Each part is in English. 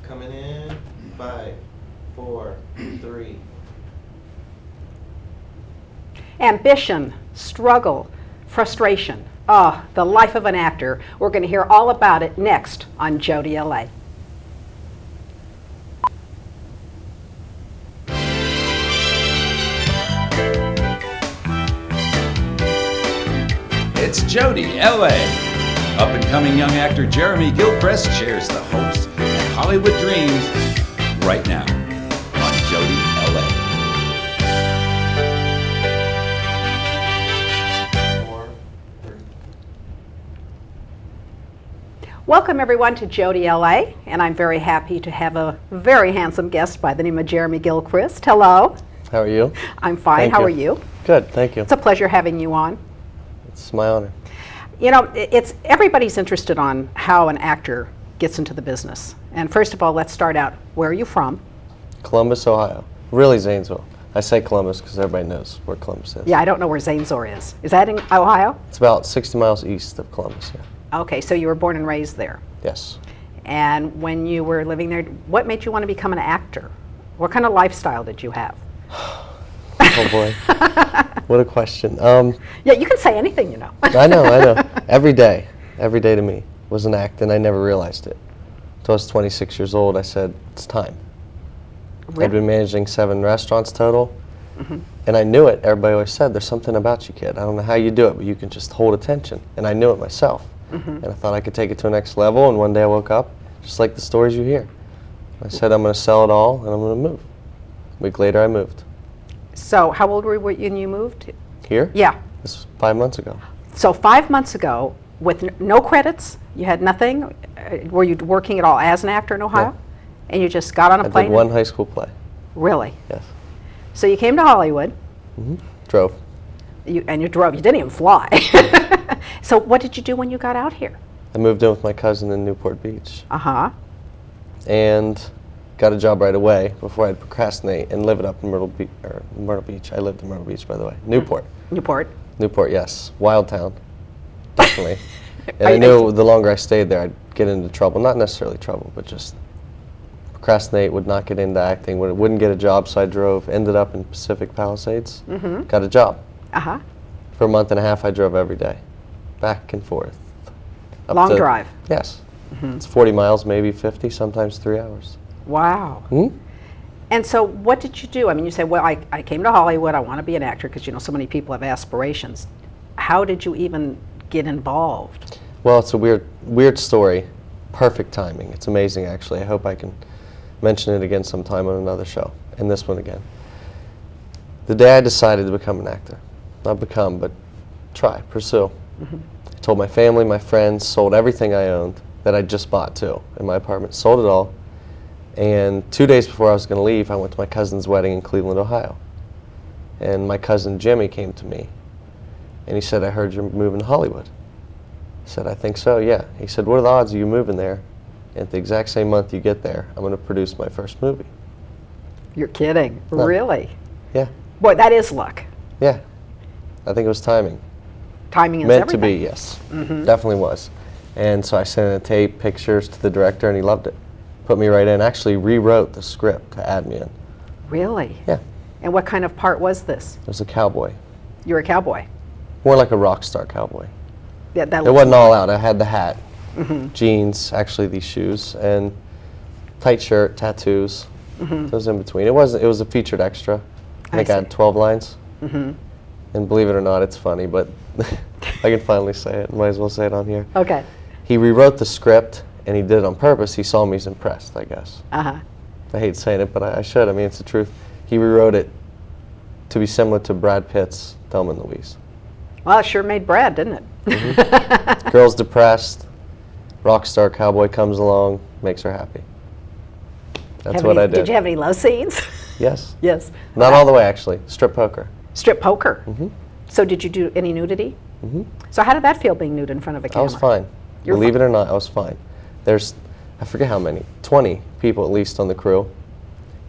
Coming in, 5, 4, 3. Ambition, struggle, frustration. Oh, the life of an actor. We're going to hear all about it next on Jodie L.A. It's Jodie L.A. Up-and-coming young actor Jeremy Gilchrist shares the hopes and Hollywood dreams right now on Jodie L.A. 4, 3. Welcome everyone to Jodie L.A. and I'm very happy to have a very handsome guest by the name of Jeremy Gilchrist. Hello. How are you? I'm fine. How are you? Good, thank you. It's a pleasure having you on. It's my honor. You know, it's everybody's interested on how an actor gets into the business. And first of all, let's start out. Where are you from? Columbus, Ohio. Really Zanesville. I say Columbus because everybody knows where Columbus is. Yeah, I don't know where Zanesville is. Is that in Ohio? It's about 60 miles east of Columbus, yeah. Okay, so you were born and raised there. Yes. And when you were living there, what made you want to become an actor? What kind of lifestyle did you have? Oh boy. What a question. Yeah, you can say anything, you know. I know. Every day to me was an act, and I never realized it. Until I was 26 years old, I said, it's time. Really? I'd been managing 7 restaurants total, and I knew it. Everybody always said, there's something about you, kid. I don't know how you do it, but you can just hold attention. And I knew it myself. And I thought I could take it to the next level, and one day I woke up, just like the stories you hear. I said, I'm going to sell it all, and I'm going to move. A week later, I moved. So how old were you when you moved? Here? Yeah. This was 5 months ago. So 5 months ago, with no credits, you had nothing? Were you working at all as an actor in Ohio? No. And you just got on a plane? I did one high school play. Really? Yes. So you came to Hollywood. Drove. And you drove. You didn't even fly. So what did you do when you got out here? I moved in with my cousin in Newport Beach. Uh-huh. And got a job right away before I'd procrastinate and live it up in Myrtle Beach. I lived in Myrtle Beach, by the way. Newport. Newport, yes. Wild town. Definitely. And I knew the longer I stayed there, I'd get into trouble. Not necessarily trouble, but just procrastinate, would not get into acting, wouldn't get a job, so I drove, ended up in Pacific Palisades, got a job. Uh-huh. For a month and a half, I drove every day, back and forth. Long drive. Yes. It's 40 miles, maybe 50, sometimes 3 hours. Wow. And so what did you do? I mean, you said, well, I came to Hollywood, I want to be an actor, because, you know, so many people have aspirations. How did you even get involved? Well, it's a weird story. Perfect timing. It's amazing, actually. I hope I can mention it again sometime on another show, and this one again. The day I decided to become an actor, not become, but try, pursue. I told my family, my friends, sold everything I owned that I just bought too in my apartment, sold it all. And 2 days before I was going to leave, I went to my cousin's wedding in Cleveland, Ohio. And my cousin Jimmy came to me, and he said, I heard you're moving to Hollywood. I said, I think so, yeah. He said, what are the odds of you moving there? And at the exact same month you get there, I'm going to produce my first movie. You're kidding. No. Really? Yeah. Boy, that is luck. Yeah. I think it was timing. Timing is Meant everything. to be, yes. Definitely was. And so I sent in a tape, pictures to the director, and he loved it. Put me right in. Actually rewrote the script to add me in. Really? Yeah. And what kind of part was this? I was a cowboy. You're a cowboy. More like a rock star cowboy. Yeah, that It looks wasn't all out. I had the hat, jeans, actually these shoes, and tight shirt, tattoos. So it was in between. It was a featured extra. I think I had 12 lines. And believe it or not, it's funny, but I can finally say it. Might as well say it on here. Okay. He rewrote the script, and he did it on purpose. He saw me, he's impressed, I guess. Uh-huh. I hate saying it, but I should. I mean, it's the truth. He rewrote it to be similar to Brad Pitt's Thelma and Louise. Well, it sure made Brad, didn't it? Girl's depressed, rock star cowboy comes along, makes her happy. That's what I did. Did you have any love scenes? Yes. Yes. Not all the way, actually. Strip poker. Strip poker? So did you do any nudity? So how did that feel, being nude in front of a camera? I was fine. You're Believe fine. it or not, I was fine. There's, I forget how many, 20 people at least on the crew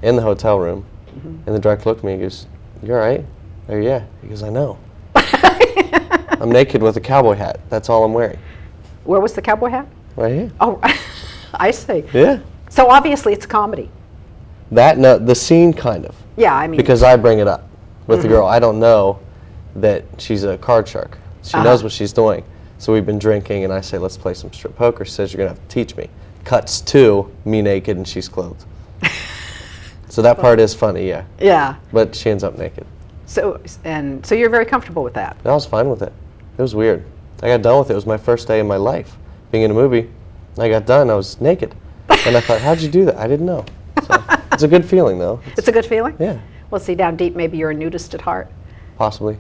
in the hotel room. And the director looked at me and goes, you all right? I go, yeah. He goes, I know. I'm naked with a cowboy hat. That's all I'm wearing. Where was the cowboy hat? Right here. Oh, I see. Yeah. So obviously it's a comedy. That, no, the scene kind of. Yeah, I mean. Because I bring it up with the girl. I don't know that she's a card shark. She knows what she's doing. So we've been drinking, and I say, let's play some strip poker. She says, you're going to have to teach me. Cuts to me naked, and she's clothed. So that part is funny, yeah. Yeah. But she ends up naked. So you're very comfortable with that. I was fine with it. It was weird. I got done with it. It was my first day in my life being in a movie. I got done. I was naked. And I thought, how'd you do that? I didn't know. So it's a good feeling, though. It's a good feeling? Yeah, Well, see, down deep, maybe you're a nudist at heart. possibly.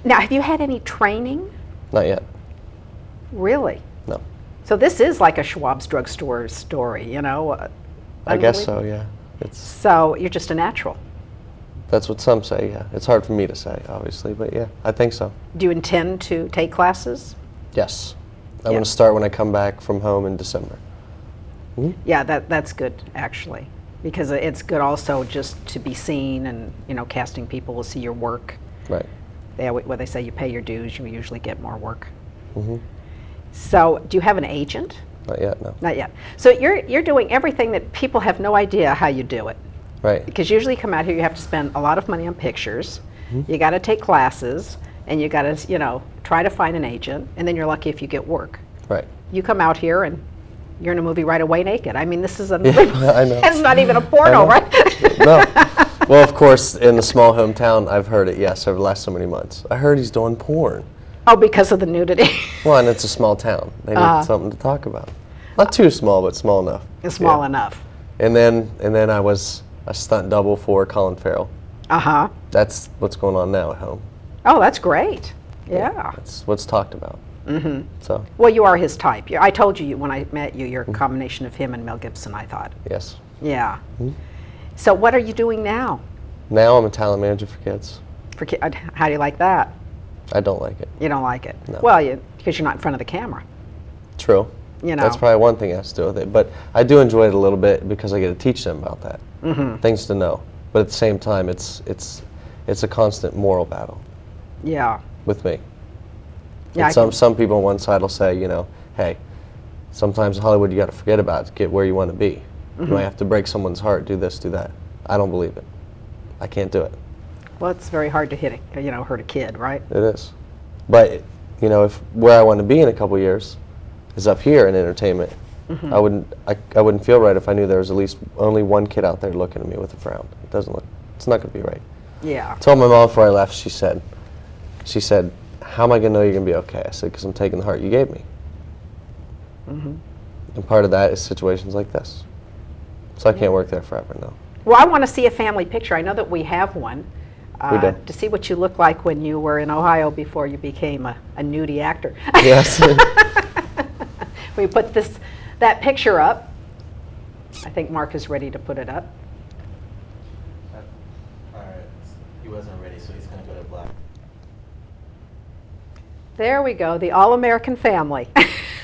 Now, have you had any training? Not yet. Really? No. So this is like a Schwab's drugstore story, you know? I guess so, yeah. It's So you're just a natural. That's what some say, yeah. It's hard for me to say, obviously, but yeah, I think so. Do you intend to take classes? Yes. I'm Yeah. going to start when I come back from home in December. Yeah, that's good, actually, because it's good also just to be seen, and, you know, casting people will see your work. Right. When they say you pay your dues, you usually get more work. Mm-hmm. So do you have an agent? Not yet, no. Not yet. So you're doing everything that people have no idea how you do it. Right. Because usually you come out here, you have to spend a lot of money on pictures. You got to take classes, and you got to, you know, try to find an agent, and then you're lucky if you get work. Right. You come out here and you're in a movie right away naked. I mean, this is I know. it's not even a porno, know. right? No. Well, of course, in the small hometown, I've heard it, yes, over the last so many months. I heard he's doing porn. Oh, because of the nudity. Well, and it's a small town. They need something to talk about. Not too small, but small enough. It's small Yeah. enough. And then I was a stunt double for Colin Farrell. Uh-huh. That's what's going on now at home. Oh, that's great. Yeah. That's what's talked about. Mm-hmm. So, Well, you are his type. I told you when I met you, you're a combination of him and Mel Gibson, I thought. yes. Yeah. So what are you doing now? Now I'm a talent manager for kids. How do you like that? I don't like it. You don't like it? No. Well, because you're not in front of the camera. True. You know. That's probably one thing that has to do with it. But I do enjoy it a little bit because I get to teach them about that. Things to know. But at the same time, it's a constant moral battle Yeah. with me. Yeah. And some people on one side will say, you know, hey, sometimes in Hollywood you got to forget about it to get where you want to be. You might have to break someone's heart, do this, do that. I don't believe it. I can't do it. Well, it's very hard to hurt a kid, right? It is. But, you know, if where I want to be in a couple years is up here in entertainment, I wouldn't feel right if I knew there was at least only one kid out there looking at me with a frown. It's not going to be right. Yeah. I told my mom before I left, she said, how am I going to know you're going to be okay? I said, because I'm taking the heart you gave me. And part of that is situations like this. So I can't work there forever, no. Well, I want to see a family picture. I know that we have one. We do. To see what you look like when you were in Ohio before you became a nudie actor. Yes. We put that picture up. I think Mark is ready to put it up. Alright, he wasn't ready, so he's gonna go to black. There we go, the all-American family.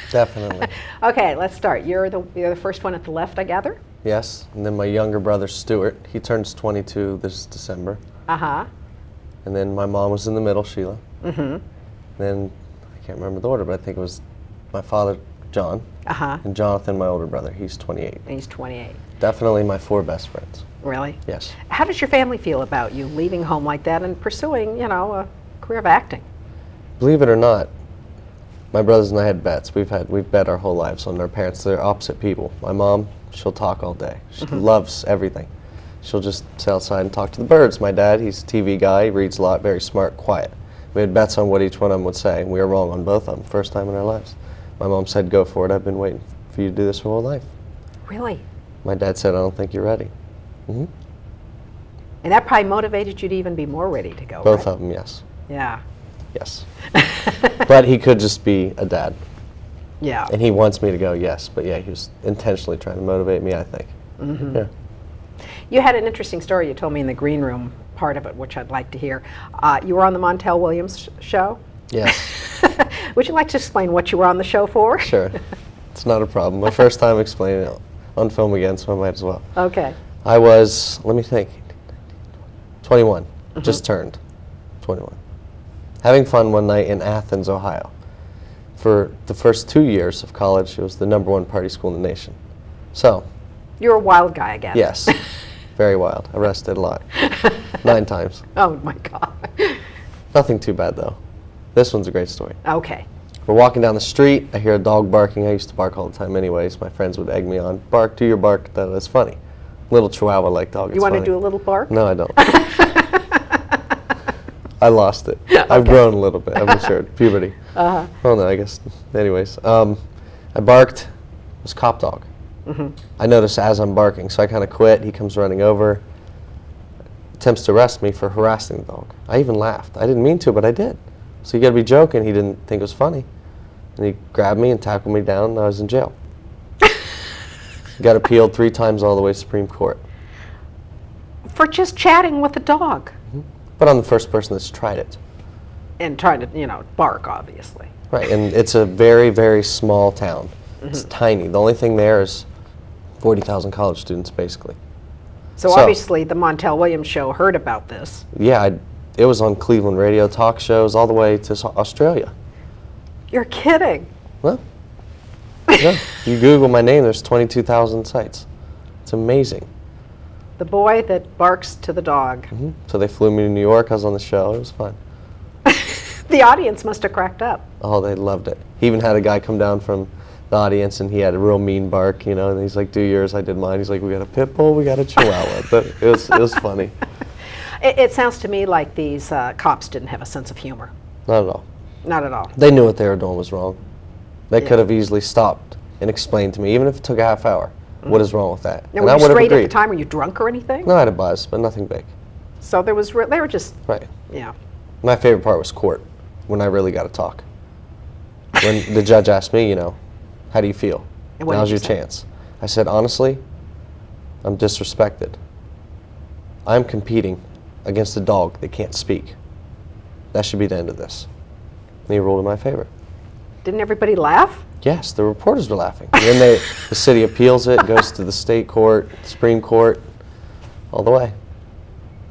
Definitely. Okay, let's start. You're the first one at the left, I gather? Yes. And then my younger brother, Stuart, he turns 22 this December. Uh-huh. And then my mom was in the middle, Sheila. Mm-hmm. Then, I can't remember the order, but I think it was my father, John, Uh-huh. and Jonathan, my older brother. He's 28. And he's 28. Definitely my 4 best friends. Really? Yes. How does your family feel about you leaving home like that and pursuing, you know, a career of acting? Believe it or not, my brothers and I had bets. We've bet our whole lives on our parents. They're opposite people. My mom, she'll talk all day. She loves everything. She'll just sit outside and talk to the birds. My dad, he's a TV guy, he reads a lot, very smart, quiet. We had bets on what each one of them would say, and we were wrong on both of them, first time in our lives. My mom said, go for it, I've been waiting for you to do this your whole life. Really? My dad said, I don't think you're ready. And that probably motivated you to even be more ready to go, Both right? of them, yes. Yeah. Yes. But he could just be a dad. Yeah. And he wants me to go, yes. But yeah, he was intentionally trying to motivate me, I think. Yeah. You had an interesting story you told me in the green room, part of it, which I'd like to hear. You were on the Montel Williams show? Yes. Would you like to explain what you were on the show for? Sure. It's not a problem. My first time explaining it on film again, so I might as well. Okay. I was, let me think, 21. Just turned 21. Having fun one night in Athens, Ohio. For the first 2 years of college, it was the #1 party school in the nation. So, You're a wild guy again. yes, very wild. Arrested a lot. 9 times. Oh my God. Nothing too bad though. This one's a great story. Okay. We're walking down the street. I hear a dog barking. I used to bark all the time anyways. My friends would egg me on. Bark, do your bark. That was funny. Little Chihuahua-like dog. You want to do a little bark? No, I don't. I lost it. I've grown a little bit. I've matured. Puberty. Well, no, I guess. Anyways, I barked. It was cop dog. I noticed as I'm barking, so I kind of quit. He comes running over, attempts to arrest me for harassing the dog. I even laughed. I didn't mean to, but I did. So you got to be joking. He didn't think it was funny, and he grabbed me and tackled me down, and I was in jail. Got appealed 3 times all the way to Supreme Court. For just chatting with a dog But I'm the first person that's tried it. and trying to, bark, obviously. Right, and it's a very, very small town. It's tiny. The only thing there is 40,000 college students, basically. So So- obviously the Montel Williams show heard about this. Yeah, it was on Cleveland radio talk shows all the way to Australia. You're kidding. Well, yeah. You Google my name, there's 22,000 sites. It's amazing. The boy that barks to the dog. So they flew me to New York. I was on the show. It was fun. The audience must have cracked up. Oh, they loved it. He even had a guy come down from the audience, and he had a real mean bark, and he's like, "Do yours, I did mine." He's like, "We got a pit bull, we got a Chihuahua." But it was funny. It sounds to me like these cops didn't have a sense of humor. Not at all. Not at all. They knew what they were doing was wrong. They Yeah. could have easily stopped and explained to me, even if it took a half hour, what is wrong with that. Now, And were I you would have straight at the agreed. time? Were you drunk or anything? No, I had a buzz, but nothing big. So they were just, Right. yeah. My favorite part was court, when I really got to talk. When the judge asked me, how do you feel? And what did Now's you your say? chance. I said, honestly, I'm disrespected. I'm competing against a dog that can't speak. That should be the end of this. And he ruled in my favor. Didn't everybody laugh? Yes, the reporters were laughing. And then the city appeals it, goes to the state court, Supreme Court, all the way.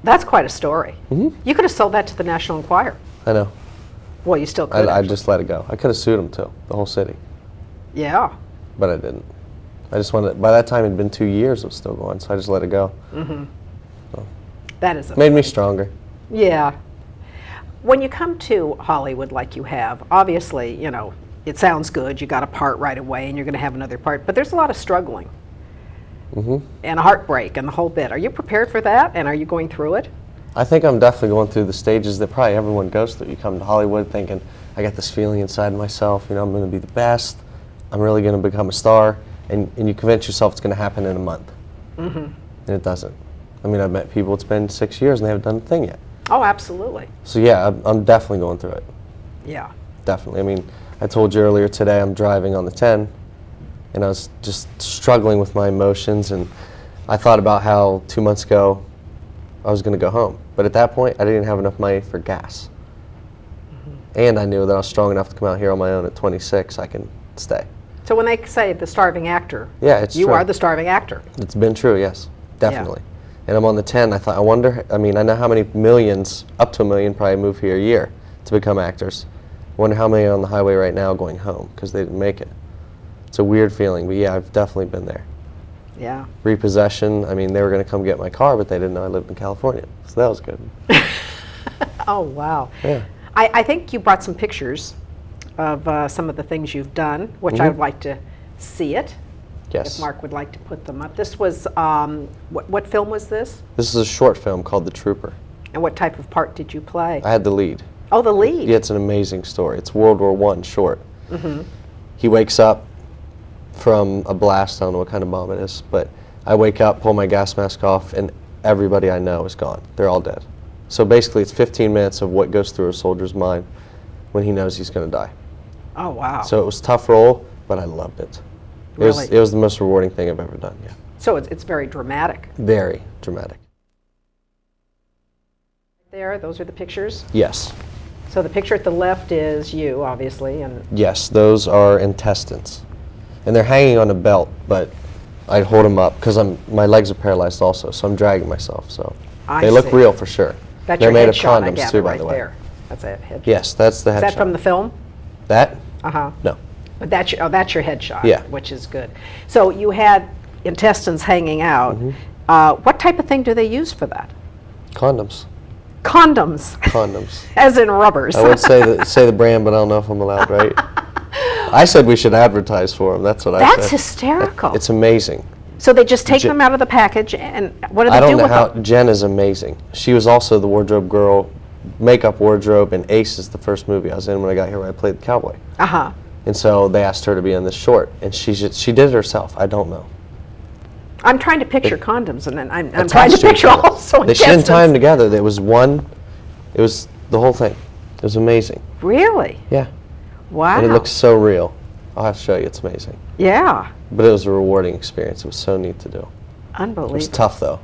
That's quite a story. Mhm. You could have sold that to the National Enquirer. I know. Well, you still could I have. just let it go. I could have sued them too, the whole city. Yeah. But I didn't. I just wanted, by that time it'd been 2 years, it was still going, so I just let it go. That is a Made me stronger. Yeah. When you come to Hollywood like you have, obviously, it sounds good. You got a part right away and you're going to have another part, but there's a lot of struggling and a heartbreak and the whole bit. Are you prepared for that, and are you going through it? I think I'm definitely going through the stages that probably everyone goes through. You come to Hollywood thinking, I got this feeling inside myself, I'm going to be the best, I'm really going to become a star, and you convince yourself it's going to happen in a month. And it doesn't. I mean, I've met people, it's been 6 years and they haven't done a thing yet. Oh, absolutely. So yeah, I'm definitely going through it. Yeah. Definitely. I mean, I told you earlier today I'm driving on the 10, and I was just struggling with my emotions, and I thought about how 2 months ago I was going to go home. But at that point, I didn't have enough money for gas. And I knew that I was strong enough to come out here on my own at 26, I can stay. So when they say the starving actor, Yeah, it's you true. are the starving actor. It's been true, yes, definitely. And I'm on the 10, I thought, I wonder, I know how many millions, up to 1 million probably move here a year to become actors. I wonder how many are on the highway right now going home because they didn't make it. It's a weird feeling, but yeah, I've definitely been there. Yeah. Repossession, they were going to come get my car, but they didn't know I lived in California, so that was good. Oh, wow. Yeah. I think you brought some pictures of some of the things you've done, which I would like to see it. Yes. If Mark would like to put them up. This was, what film was this? This is a short film called The Trooper. And what type of part did you play? I had the lead. Oh, the lead. Yeah, it's an amazing story. It's World War I short. He wakes up from a blast, I don't know what kind of bomb it is, but I wake up, pull my gas mask off, and everybody I know is gone. They're all dead. So basically it's 15 minutes of what goes through a soldier's mind when he knows he's going to die. Oh, wow. So it was a tough role, but I loved it. Really? It was the most rewarding thing I've ever done, yeah. So it's very dramatic. Very dramatic. There, those are the pictures. Yes. So the picture at the left is you, obviously, and Yes, those are intestines. And they're hanging on a belt, but I'd hold them up because my legs are paralyzed also, so I'm dragging myself. So I they look see. real for sure. That's They're your made of headshot, I condoms gather, too, by right the way. there. That's a headshot. Yes, that's the headshot. Is that from the film? That? Uh-huh. No. But that's your headshot, Yeah. which is good. So you had intestines hanging out. What type of thing do they use for that? Condoms. Condoms. Condoms. As in rubbers. I would say the brand, but I don't know if I'm allowed, right? I said we should advertise for them. That's what I said. That's hysterical. It's amazing. So they just take them out of the package, and what do they I don't do know with how. them? Jen is amazing. She was also the wardrobe girl, makeup wardrobe, in Aces, the first movie I was in when I got here, where I played the cowboy. Uh-huh. And so they asked her to be in this short, and she did it herself. I don't know. I'm trying to picture condoms, and then I'm Attached trying to each picture other. also They shouldn't tie them intestines. together. There was one. It was the whole thing. It was amazing. Really? Yeah. Wow. And it looks so real. I'll have to show you. It's amazing. Yeah. But it was a rewarding experience. It was so neat to do. It was Unbelievable. tough, though.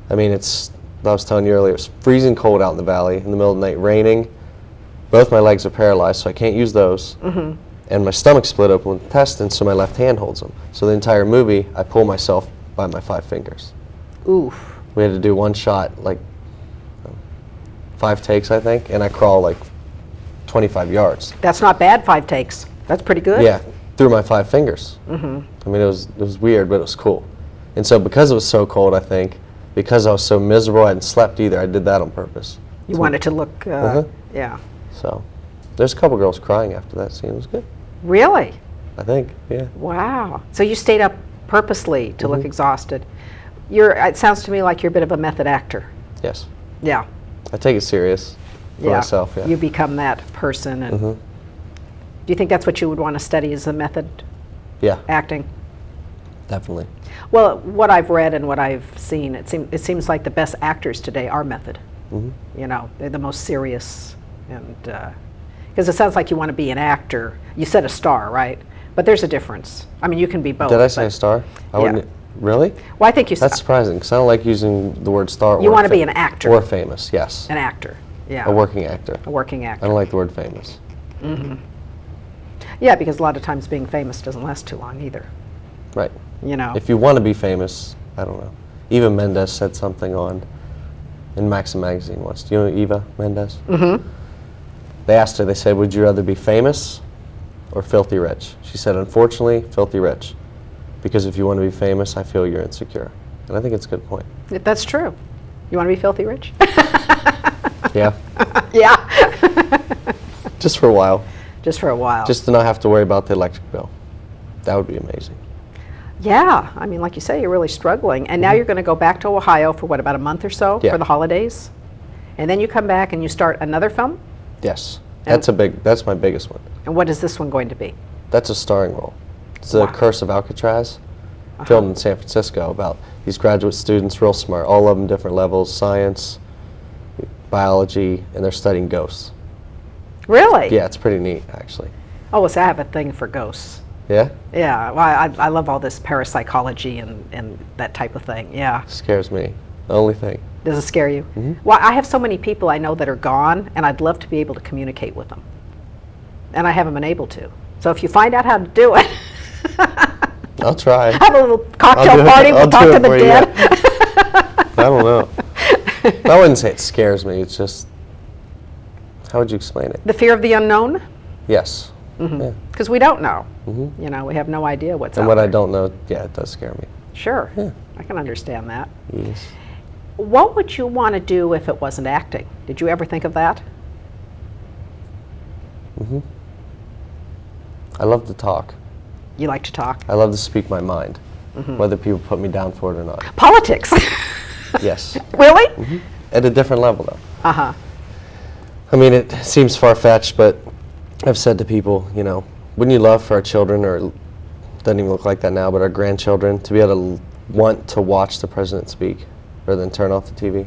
I mean, I was telling you earlier, it was freezing cold out in the valley, in the middle of the night, raining. Both my legs are paralyzed, so I can't use those. And my stomach split open with intestines, so my left hand holds them. So the entire movie, I pull myself by my 5 fingers. Oof. We had to do one shot, like 5 takes, I think, and I crawl like 25 yards. That's not bad, 5 takes. That's pretty good. Yeah, through my 5 fingers. I mean, it was weird, but it was cool. And so because it was so cold, I think, because I was so miserable, I hadn't slept either, I did that on purpose. You wanted to look, yeah. So there's a couple girls crying after that scene. It was good, Really? I think, yeah. Wow. So you stayed up purposely to look exhausted. It sounds to me like you're a bit of a method actor. Yes. Yeah. I take it serious for myself, yeah. You become that person. And do you think that's what you would want to study, is the method Yeah, acting? definitely. Well, what I've read and what I've seen, it seems like the best actors today are method. You know, they're the most serious, and because it sounds like you want to be an actor. You said a star, right? But there's a difference. I mean, you can be both. Did I say but- star? I Yeah. wouldn't. Really? Well, I think you That's surprising, because I don't like using the word star. You or wanna be an actor. Or famous, yes. an actor. Yeah. A working actor. A working I actor. don't like the word famous. Yeah, because a lot of times being famous doesn't last too long either. Right. You know. If you want to be famous, I don't know. Eva Mendes said something in Maxim magazine once. Do you know Eva Mendes? They asked her, they said, would you rather be famous or filthy rich? She said, unfortunately, filthy rich. Because if you want to be famous, I feel you're insecure. And I think it's a good point. That's true. You want to be filthy rich? Yeah. Yeah. Just for a while. Just for a while. Just to not have to worry about the electric bill. That would be amazing. Yeah. I mean, like you say, you're really struggling. And now you're going to go back to Ohio for what, about a month or so Yeah. for the holidays? And then you come back and you start another film? Yes. And- That's my biggest one. And what is this one going to be? That's a starring role. It's The Wow. Curse of Alcatraz, filmed in San Francisco, about these graduate students, real smart, all of them different levels, science, biology, and they're studying ghosts. Really? Yeah, it's pretty neat, actually. Oh, well, so I have a thing for ghosts. Yeah? Yeah, well, I love all this parapsychology and that type of thing. Yeah. Scares me. The only thing. Does it scare you? Well, I have so many people I know that are gone, and I'd love to be able to communicate with them. And I haven't been able to. So if you find out how to do it, I'll try. have a little I'll cocktail do it. party, I'll we'll do talk it to the for you, dead. I don't know. I wouldn't say it scares me. It's just, how would you explain it? The fear of the unknown? Yes. Yeah. Because we don't know. You know, we have no idea what's And out what there. I don't know, yeah, it does scare me. Sure. Yeah. I can understand that. Yes. What would you want to do if it wasn't acting? Did you ever think of that? I love to talk. You like to talk? I love to speak my mind, whether people put me down for it or not. Politics? Yes. Really? At a different level, though. Uh-huh. I mean, it seems far-fetched, but I've said to people, you know, wouldn't you love for our children, or it doesn't even look like that now, but our grandchildren, to be able to want to watch the president speak rather than turn off the TV?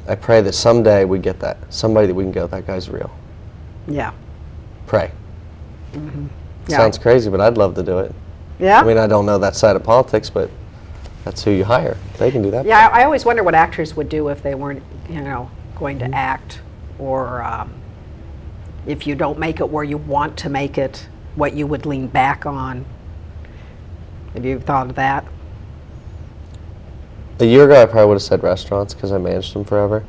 I pray that someday we get that. Somebody that we can go, that guy's real. Yeah. Pray. Yeah. Sounds crazy, but I'd love to do it. Yeah? I mean, I don't know that side of politics, but that's who you hire. They can do that. Yeah, I always wonder what actors would do if they weren't, you know, going to act, or if you don't make it where you want to make it, what you would lean back on. Have you thought of that? A year ago, I probably would have said restaurants because I managed them forever.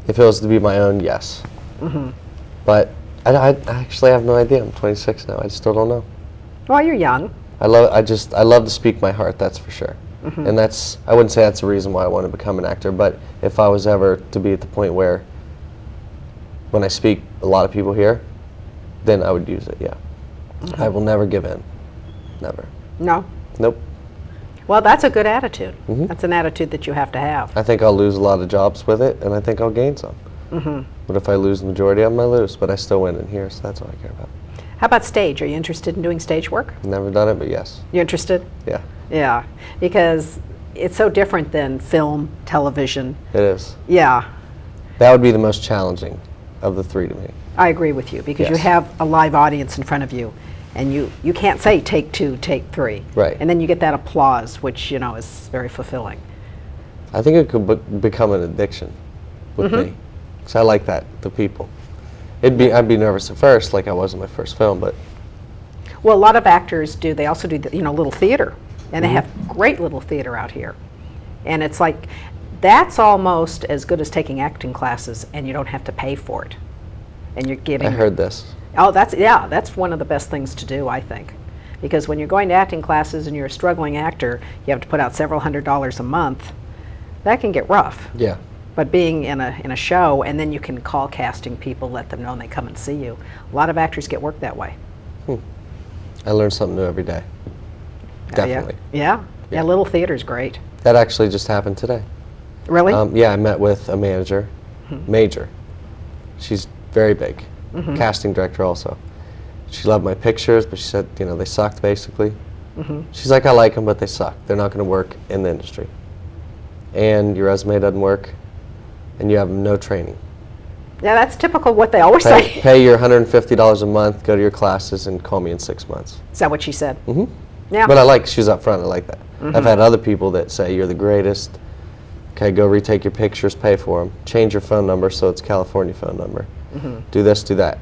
If it was to be my own, yes. But I actually have no idea. I'm 26 now. I still don't know. Well, you're young. I love to speak my heart, that's for sure. And I wouldn't say that's the reason why I want to become an actor, but if I was ever to be at the point where when I speak a lot of people hear, then I would use it, yeah. I will never give in. Never. No? Nope. Well, that's a good attitude. That's an attitude that you have to have. I think I'll lose a lot of jobs with it, and I think I'll gain some. But if I lose the majority of them, I lose. But I still win in here, so that's all I care about. How about stage? Are you interested in doing stage work? Never done it, but yes. You interested? Yeah. Yeah, because it's so different than film, television. It is. Yeah, That would be the most challenging of the three to me. I agree with you, because you Yes. have a live audience in front of you, and you can't say take two, take three. Right. And then you get that applause, which, you know, is very fulfilling. I think it could become an addiction with me, because I like that, the people. I'd be nervous at first, like I was in my first film, but Well, a lot of actors do, they also do, you know, little theater, and they have great little theater out here. And it's like, that's almost as good as taking acting classes, and you don't have to pay for it. And you're getting... I heard this. Oh, that's one of the best things to do, I think. Because when you're going to acting classes and you're a struggling actor, you have to put out several $100s a month. That can get rough. Yeah. But being in a show, and then you can call casting people, let them know, and they come and see you. A lot of actors get work that way. I learn something new every day. Definitely. Yeah. Yeah, little theater's great. That actually just happened today. Really? Yeah, I met with a manager, Major. She's very big, casting director also. She loved my pictures, but she said, you know, they sucked basically. She's like, I like them, but they suck. They're not going to work in the industry. And your resume doesn't work, and you have no training. Yeah, that's typical what they always say. Pay your $150 a month, go to your classes, and call me in 6 months. Is that what she said? Yeah. But I like, she's up front, I like that. I've had other people that say, you're the greatest. Okay, go retake your pictures, pay for them. Change your phone number so it's California phone number. Do this, do that.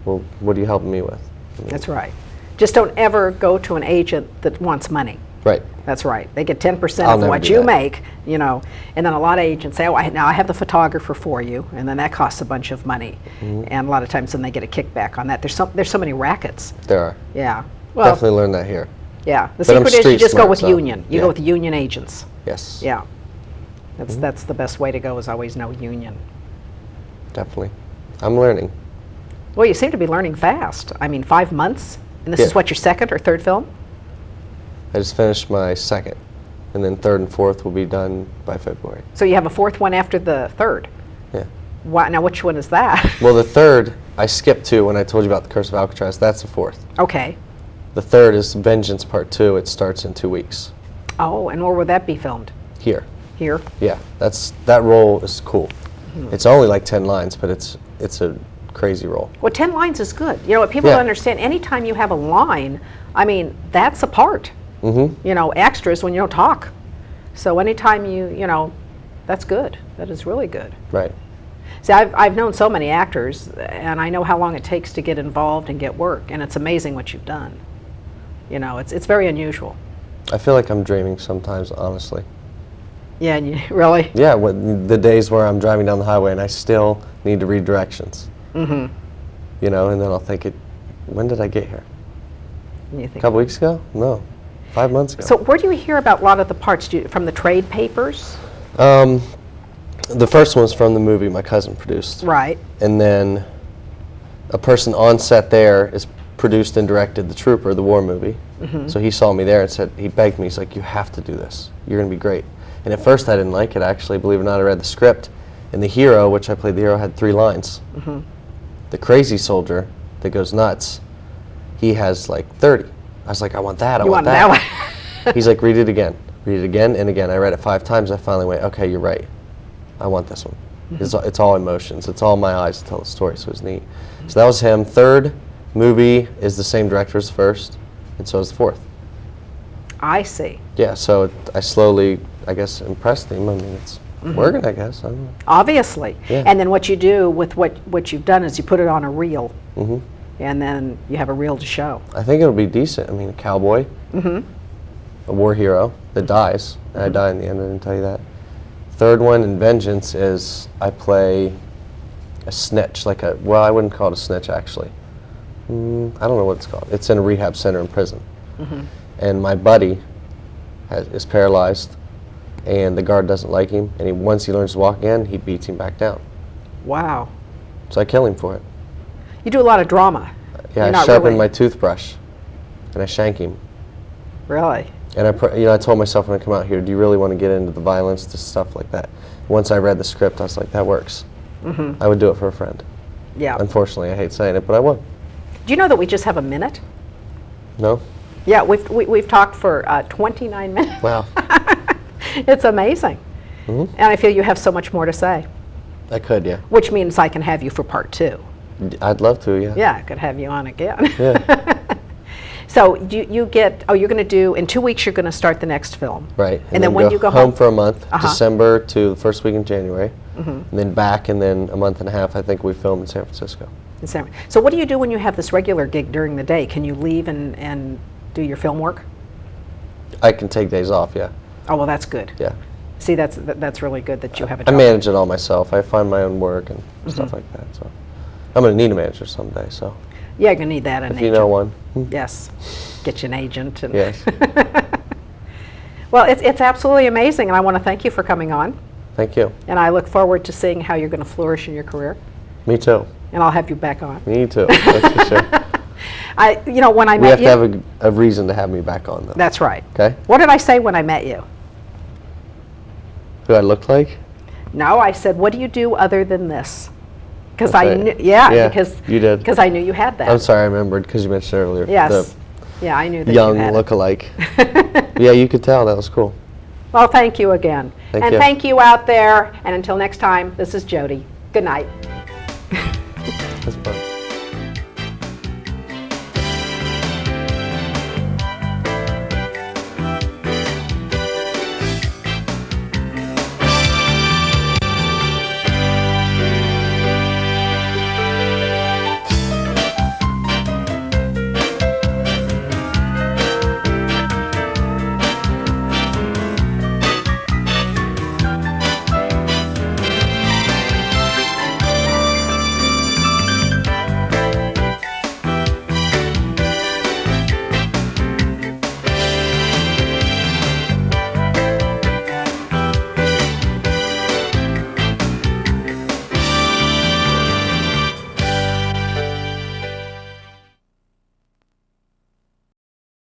Well, what are you helping me with? That's right. Just don't ever go to an agent that wants money. Right. That's right. They get 10% I'll of never what do you that. make, you know. And then a lot of agents say, oh, now I have the photographer for you, and then that costs a bunch of money. And a lot of times then they get a kickback on that. There's so many rackets. There are. Yeah. Well, Definitely learned that here. yeah. The But I'm secret is you street just go smart, with so, union. You yeah. go with union agents. Yes. Yeah. That's the best way to go, is always know union. Definitely. I'm learning. Well, you seem to be learning fast. I mean, 5 months? And this is Yeah. what, your second or third film? I just finished my second, and then third and fourth will be done by February. So you have a fourth one after the third. Yeah. Now, which one is that? Well, the third, I skipped to when I told you about the Curse of Alcatraz. That's the fourth. Okay. The third is Vengeance Part 2. It starts in 2 weeks. Oh, and where would that be filmed? Here. Here? Yeah. That role is cool. It's only like 10 lines, but it's a crazy role. Well, 10 lines is good. You know, what people Yeah. don't understand, anytime you have a line, I mean, that's a part. You know, extras when you don't talk. So anytime you know, that's good. That is really good. Right. See, I've known so many actors, and I know how long it takes to get involved and get work, and it's amazing what you've done. You know, it's very unusual. I feel like I'm dreaming sometimes, honestly. Yeah, and you, really? Yeah, the days where I'm driving down the highway and I still need to read directions. You know, and then I'll think, when did I get here? And you A think, couple weeks ago? No. 5 months ago. so where do you hear about a lot of the parts? From the trade papers? The first one's from the movie my cousin produced. Right. And then a person on set there is produced and directed The Trooper, the war movie. So he saw me there and said, he begged me, he's like, you have to do this. You're going to be great. And at first I didn't like it, actually. Believe it or not, I read the script. And the hero, which I played the hero, had 3 lines. The crazy soldier that goes nuts, he has like 30. I was like, I want that, I You want wanted that. that one. He's like, read it again and again. I read it 5 times. I finally went, okay, you're right. I want this one. It's all emotions. It's all my eyes to tell the story, so it's neat. So that was him. Third movie is the same director as the first, and so is the fourth. I see. Yeah, so I slowly, I guess, impressed him. I mean, it's working, I guess. I don't know. Obviously. Yeah. And then what you do with what you've done is you put it on a reel. And then you have a reel to show. I think it'll be decent. I mean, a cowboy, a war hero that dies, and I die in the end. I didn't tell you that. Third one in Vengeance is I play a snitch, well, I wouldn't call it a snitch actually. I don't know what it's called. It's in a rehab center in prison. And my buddy is paralyzed, and the guard doesn't like him, and once he learns to walk again, he beats him back down. Wow. So I kill him for it. You do a lot of drama. Yeah, You're I not sharpen really- my toothbrush, and I shank him. Really? And I told myself when I come out here, do you really want to get into the violence, the stuff like that? Once I read the script, I was like, that works. I would do it for a friend. Yeah. Unfortunately, I hate saying it, but I would. Do you know that we just have a minute? No? Yeah, we've talked for 29 minutes. Wow. It's amazing. And I feel you have so much more to say, I could, yeah. which means I can have you for part 2. I'd love to, yeah. Yeah, I could have you on again. Yeah. So you're going to do, in 2 weeks you're going to start the next film. Right. And then when you go home for a month, Uh-huh. December to the first week in January, and then back, and then a month and a half, I think we film in San Francisco. So what do you do when you have this regular gig during the day? Can you leave and do your film work? I can take days off, yeah. Oh, well, that's good. Yeah. See, that's really good that you have a I job. manage it all myself. I find my own work and stuff like that. So I'm going to need a manager someday, so Yeah, you're going to need that, an if agent. you know one. Yes. Get you an agent. And Yes. Well, it's absolutely amazing, and I want to thank you for coming on. Thank you. And I look forward to seeing how you're going to flourish in your career. Me too. And I'll have you back on. Me too. That's for sure. When I We met have you. to have a reason to have me back on, though. That's right. Okay? What did I say when I met you? Who I look like? No, I said, what do you do other than this? Because That's I right. knew, Yeah, because you did. Because I knew you had that. I'm sorry, I remembered because you mentioned earlier. Yes. Yeah, I knew that The young you had look-alike. Yeah, you could tell. That was cool. Well, thank you again. Thank and you. thank you out there. And until next time, this is Jodie. Good night. That's fun.